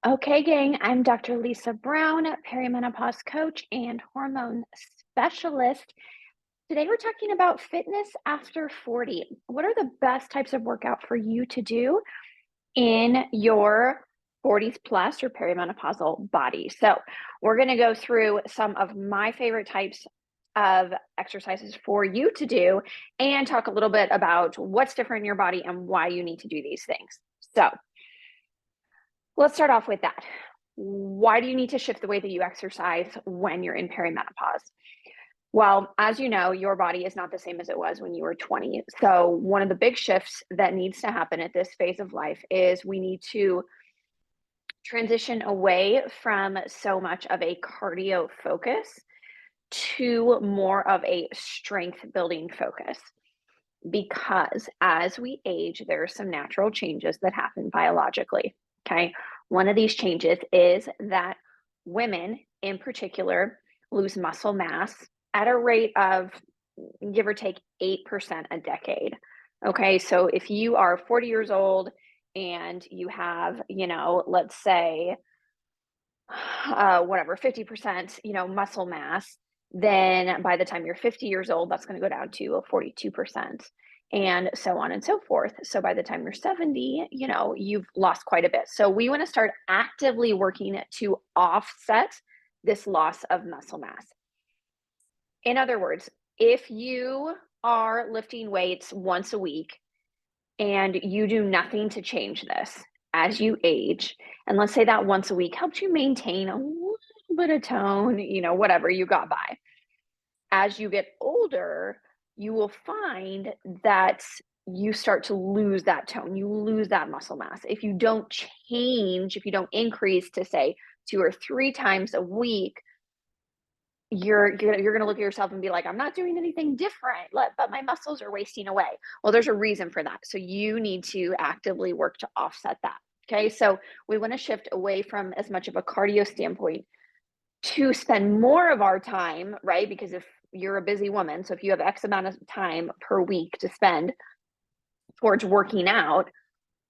Okay, gang, I'm Dr. Lisa Brown, perimenopause coach and hormone specialist. Today, we're talking about fitness after 40. What are the best types of workout for you to do in your 40s plus or perimenopausal body? So, we're going to go through some of my favorite types of exercises for you to do and talk a little bit about what's different in your body and why you need to do these things. So, let's start off with that. Why do you need to shift the way that you exercise when you're in perimenopause? Well, as you know, your body is not the same as it was when you were 20. So, one of the big shifts that needs to happen at this phase of life is we need to transition away from so much of a cardio focus to more of a strength building focus. Because as we age, there are some natural changes that happen biologically. Okay. One of these changes is that women in particular lose muscle mass at a rate of give or take 8% a decade. Okay. So if you are 40 years old and you have, let's say, whatever, 50%, muscle mass, then by the time you're 50 years old, that's going to go down to a 42%, and so on and so forth. So by the time you're 70, you've lost quite a bit. So we want to start actively working to offset this loss of muscle mass. In other words, if you are lifting weights once a week and you do nothing to change this as you age, and let's say that once a week helps you maintain a little bit of tone, whatever you got by. As you get older, you will find that you start to lose that tone, you lose that muscle mass. If you don't change, if you don't increase to say 2 or 3 times a week, you're gonna look at yourself and be like, I'm not doing anything different, but my muscles are wasting away. Well, there's a reason for that. So you need to actively work to offset that. Okay. So we want to shift away from as much of a cardio standpoint to spend more of our time, right? Because if you're a busy woman, so if you have X amount of time per week to spend towards working out,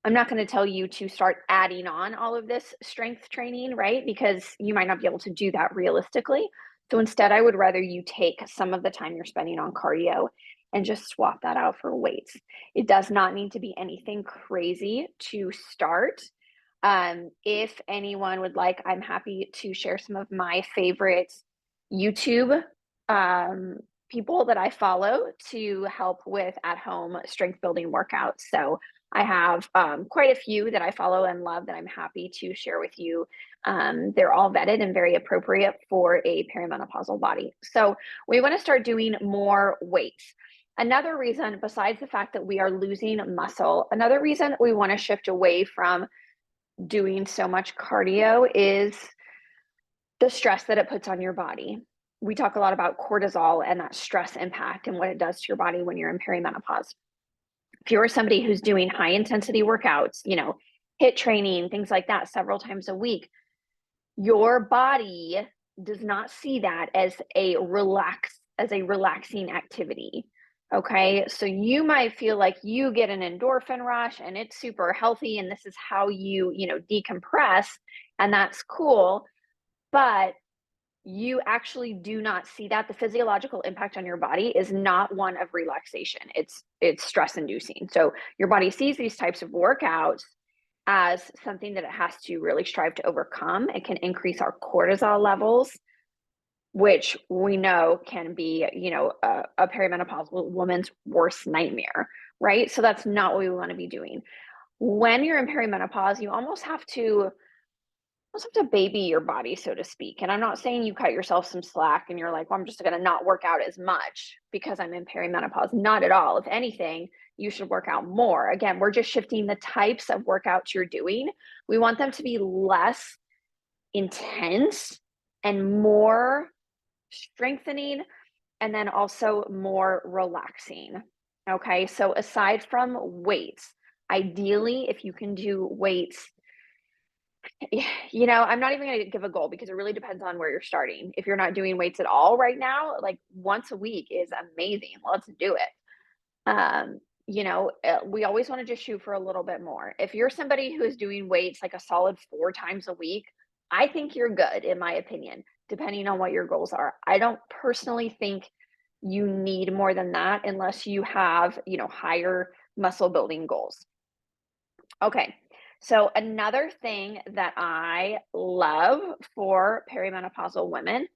I'm not going to tell you to start adding on all of this strength training, right? Because you might not be able to do that realistically. So instead, I would rather you take some of the time you're spending on cardio and just swap that out for weights. It does not need to be anything crazy to start. If anyone would like, I'm happy to share some of my favorite YouTube people that I follow to help with at home strength building workouts. So I have quite a few that I follow and love that I'm happy to share with you. They're all vetted and very appropriate for a perimenopausal body. So we want to start doing more weights. Another reason, besides the fact that we are losing muscle, another reason we want to shift away from doing so much cardio is the stress that it puts on your body. We talk a lot about cortisol and that stress impact and what it does to your body when you're in perimenopause. If you're somebody who's doing high intensity workouts, HIIT training, things like that several times a week, your body does not see that as a relaxing activity. Okay. So you might feel like you get an endorphin rush and it's super healthy and this is how you, decompress, and that's cool. But you actually do not see that. The physiological impact on your body is not one of relaxation. It's stress inducing. So your body sees these types of workouts as something that it has to really strive to overcome. It can increase our cortisol levels, which we know can be, a perimenopausal woman's worst nightmare, right? So that's not what we want to be doing. When you're in perimenopause, you almost have to baby your body, so to speak. And I'm not saying you cut yourself some slack and you're like, well, I'm just going to not work out as much because I'm in perimenopause. Not at all. If anything, you should work out more. Again, we're just shifting the types of workouts you're doing. We want them to be less intense and more strengthening, and then also more relaxing. Okay. So aside from weights, ideally, if you can do weights, I'm not even going to give a goal because it really depends on where you're starting. If you're not doing weights at all right now, like once a week is amazing. Let's do it. we always want to just shoot for a little bit more. If you're somebody who is doing weights like a solid 4 times a week, I think you're good, in my opinion, depending on what your goals are. I don't personally think you need more than that unless you have, higher muscle building goals. Okay. So another thing that I love for perimenopausal women,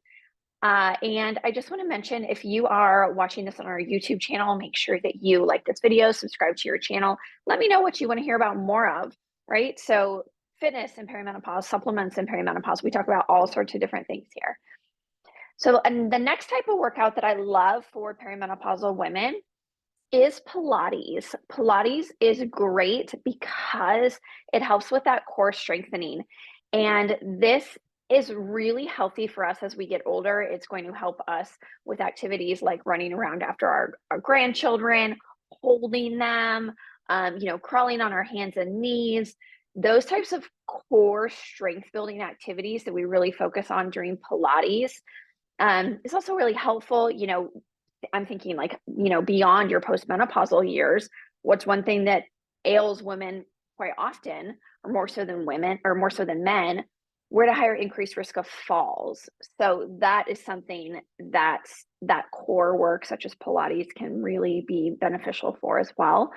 and I just want to mention, if you are watching this on our YouTube channel, make sure that you like this video, subscribe to your channel. Let me know what you want to hear about more of, right? So fitness and perimenopause, supplements and perimenopause. We talk about all sorts of different things here. So, and the next type of workout that I love for perimenopausal women is Pilates. Pilates is great because it helps with that core strengthening. And this is really healthy for us as we get older. It's going to help us with activities like running around after our grandchildren, holding them, crawling on our hands and knees. Those types of core strength building activities that we really focus on during Pilates is also really helpful. I'm thinking like, beyond your postmenopausal years, what's one thing that ails women quite often, or more so than women, or more so than men? We're at a higher increased risk of falls. So that is something that core work, such as Pilates, can really be beneficial for as well.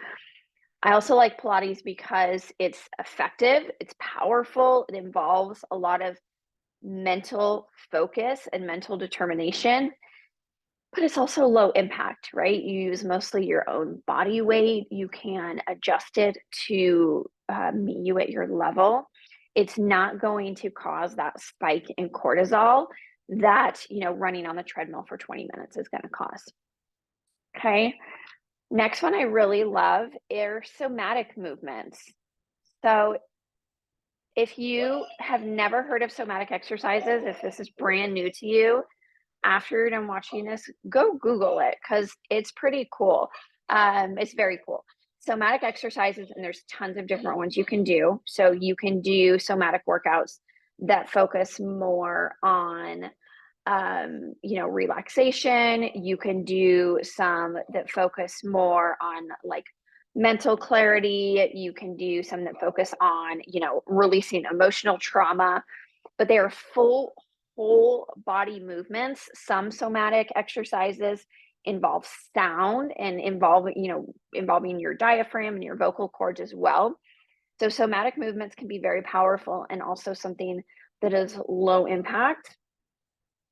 I also like Pilates because it's effective, it's powerful, it involves a lot of mental focus and mental determination. But it's also low impact, right? You use mostly your own body weight. You can adjust it to meet you at your level. It's not going to cause that spike in cortisol that, running on the treadmill for 20 minutes is going to cause. Okay. Next one I really love are somatic movements. So if you have never heard of somatic exercises, if this is brand new to you, after you're done watching this, go Google it because it's pretty cool. It's very cool. Somatic exercises, and there's tons of different ones you can do. So you can do somatic workouts that focus more on, relaxation. You can do some that focus more on like mental clarity. You can do some that focus on, releasing emotional trauma, but they are whole body movements. Some somatic exercises involve sound and involving your diaphragm and your vocal cords as well. So somatic movements can be very powerful and also something that is low impact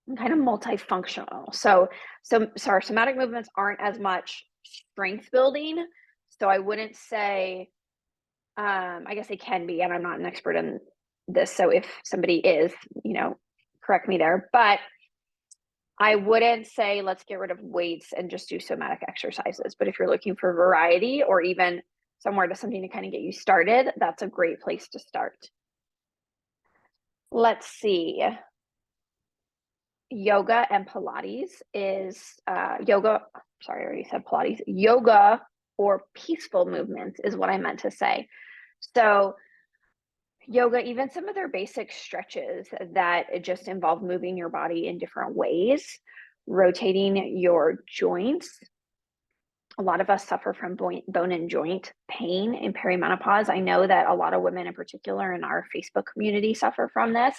and kind of multifunctional. So sorry, somatic movements aren't as much strength building. So I wouldn't say, I guess they can be, and I'm not an expert in this. So if somebody is, correct me there, but I wouldn't say let's get rid of weights and just do somatic exercises. But if you're looking for variety or even somewhere to something to kind of get you started, that's a great place to start. Let's see. Yoga and Pilates is yoga. Sorry, I already said Pilates. Yoga or peaceful movements is what I meant to say. So yoga, even some of their basic stretches that just involve moving your body in different ways, rotating your joints. A lot of us suffer from bone and joint pain in perimenopause. I know that a lot of women in particular in our Facebook community suffer from this.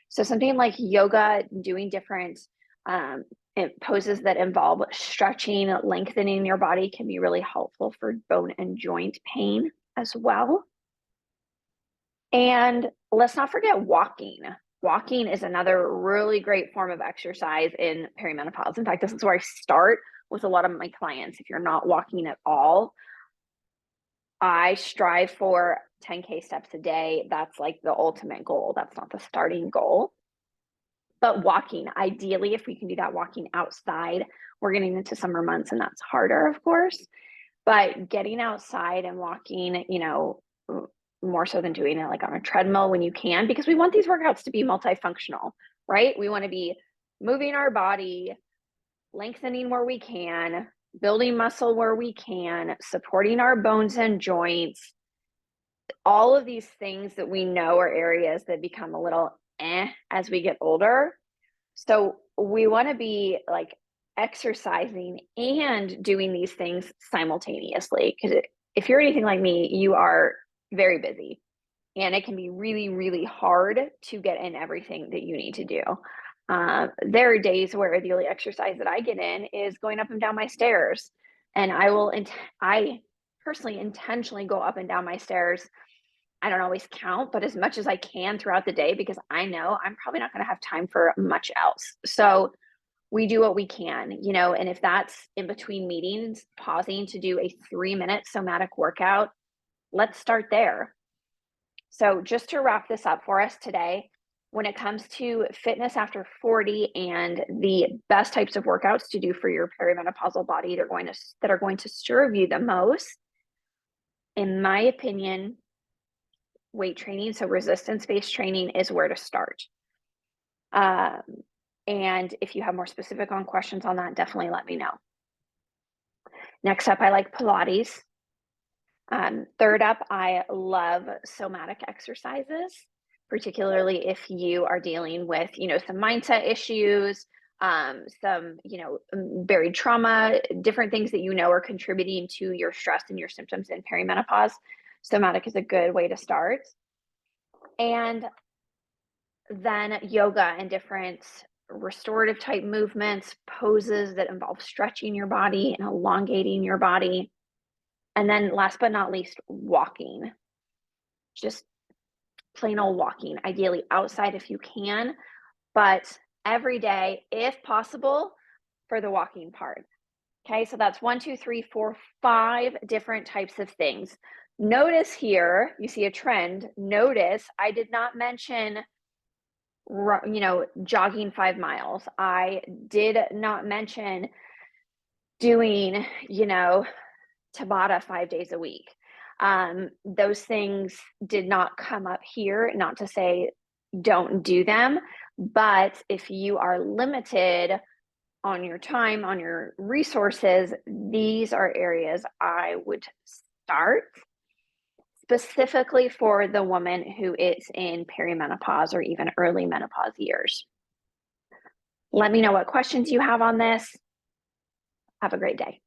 So something like yoga, doing different poses that involve stretching, lengthening your body can be really helpful for bone and joint pain as well. And let's not forget walking. Walking is another really great form of exercise in perimenopause. In fact, this is where I start with a lot of my clients. If you're not walking at all, I strive for 10K steps a day. That's like the ultimate goal. That's not the starting goal. But walking, ideally, if we can do that walking outside, we're getting into summer months and that's harder, of course. But getting outside and walking, more so than doing it like on a treadmill when you can, because we want these workouts to be multifunctional, right? We want to be moving our body, lengthening where we can, building muscle where we can, supporting our bones and joints. All of these things that we know are areas that become a little as we get older. So we want to be like exercising and doing these things simultaneously. Because if you're anything like me, you are very busy and it can be really, really hard to get in everything that you need to do. There are days where the only exercise that I get in is going up and down my stairs, and I personally intentionally go up and down my stairs. I don't always count, but as much as I can throughout the day because I know I'm probably not going to have time for much else. So we do what we can, and if that's in between meetings, pausing to do a 3-minute somatic workout, let's start there. So, just to wrap this up for us today, when it comes to fitness after 40 and the best types of workouts to do for your perimenopausal body that are going to serve you the most, in my opinion, weight training, so resistance-based training is where to start. Um, and if you have more specific on questions on that, definitely let me know. Next up, I like Pilates. Third up, I love somatic exercises, particularly if you are dealing with, some mindset issues, some, buried trauma, different things that are contributing to your stress and your symptoms in perimenopause. Somatic is a good way to start. And then yoga and different restorative type movements, poses that involve stretching your body and elongating your body. And then last but not least, walking. Just plain old walking, ideally outside if you can, but every day, if possible, for the walking part. Okay, so that's 1, 2, 3, 4, 5 different types of things. Notice here, you see a trend. Notice I did not mention, jogging 5 miles. I did not mention doing, Tabata 5 days a week. Those things did not come up here, not to say don't do them, but if you are limited on your time, on your resources, these are areas I would start specifically for the woman who is in perimenopause or even early menopause years. Let me know what questions you have on this. Have a great day.